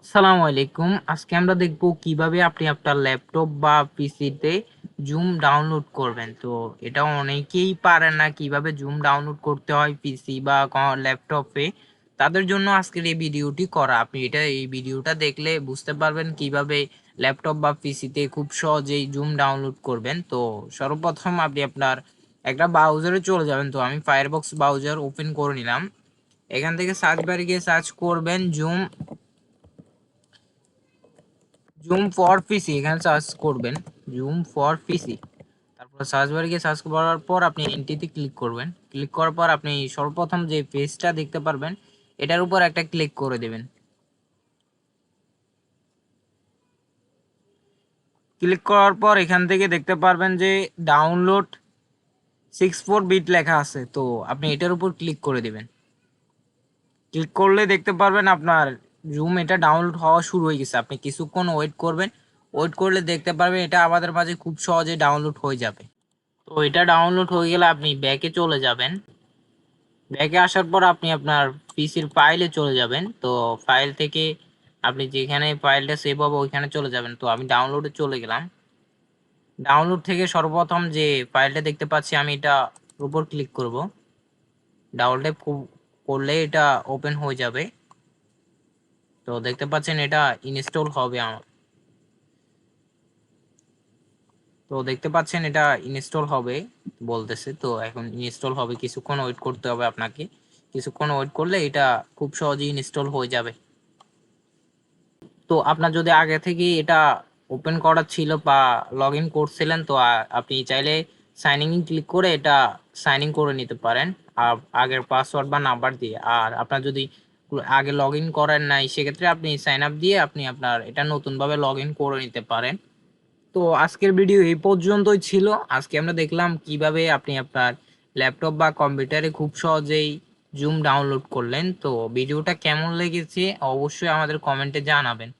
আসসালামু আলাইকুম। আজকে আমরা দেখব কিভাবে আপনি আপনার ল্যাপটপ বা পিসিতে জুম ডাউনলোড করবেন। তো এটা অনেকেই পারে না কিভাবে জুম ডাউনলোড করতে হয় পিসি বা ল্যাপটপে। তাদের জন্য আজকের এই ভিডিওটি করা। আপনি এই ভিডিওটা দেখলে বুঝতে পারবেন কিভাবে ল্যাপটপ বা পিসিতে খুব সহজেই জুম ডাউনলোড করবেন। তো সর্বপ্রথম আপনি আপনার একটা ব্রাউজারে চলে যাবেন। তো আমি ফায়ারফক্স ব্রাউজার ওপেন করে নিলাম। এখান থেকে সার্চ বারে গিয়ে সার্চ করবেন জুম জুম ফর পিসি, এখানে সার্চ করবেন জুম ফর পিসি। তারপর সার্চ বারে গিয়ে সার্চ করার পর আপনি এন্টিতে ক্লিক করবেন। ক্লিক করার পর আপনি সর্বপ্রথম যে পেজটা দেখতে পারবেন এটার উপর একটা ক্লিক করে দেবেন। ক্লিক করার পর এখান থেকে দেখতে পারবেন যে ডাউনলোড 64 বিট লেখা আছে। তো আপনি এটার উপর ক্লিক করে দেবেন। ক্লিক করলে দেখতে পারবেন আপনার জুম এটা ডাউনলোড হওয়া শুরু হয়ে গেছে। আপনি কিছুক্ষণ ওয়েট করবেন। ওয়েট করলে দেখতে পারবেন এটা আমাদের মাঝে খুব সহজে ডাউনলোড হয়ে যাবে। তো এটা ডাউনলোড হয়ে গেলে আপনি ব্যাকে চলে যাবেন। ব্যাকে আসার পর আপনি আপনার পিসির ফাইলে চলে যাবেন। তো ফাইল থেকে আপনি যেখানে ফাইলটা সেভ হবে ওইখানে চলে যাবেন। তো আমি ডাউনলোডে চলে গেলাম। ডাউনলোড থেকে সর্বপ্রথম যে ফাইলটা দেখতে পাচ্ছি আমি এটা উপর ক্লিক করব। ডাউনলোড করলে এটা ওপেন হয়ে যাবে। তো দেখতে পাচ্ছেন এটা ইনস্টল হবে আমার। তো দেখতে পাচ্ছেন এটা ইনস্টল হবে বলতেছে। তো এখন ইনস্টল হবে, কিছুক্ষণ ওয়েট করতে হবে আপনাকে। কিছুক্ষণ ওয়েট করলে এটা খুব সহজেই ইনস্টল হয়ে যাবে। তো আপনার যদি আগে থেকে এটা ওপেন করা ছিল বা লগ ইন করছিলেন তো আপনি চাইলে সাইন ইন ক্লিক করে এটা সাইন ইন করে নিতে পারেন আর আগের পাসওয়ার্ড বা নাম্বার দিয়ে। আর আপনার যদি আগে লগ ইন করেন নাই সেক্ষেত্রে আপনি সাইন আপ দিয়ে আপনি আপনার এটা নতুনভাবে লগ ইন করে নিতে পারেন। তো আজকের ভিডিও এই পর্যন্তই ছিল। আজকে আমরা দেখলাম কিভাবে আপনি আপনার ল্যাপটপ বা কম্পিউটারে খুব সহজেই জুম ডাউনলোড করলেন। তো ভিডিওটা কেমন লেগেছে অবশ্যই আমাদের কমেন্টে জানাবেন।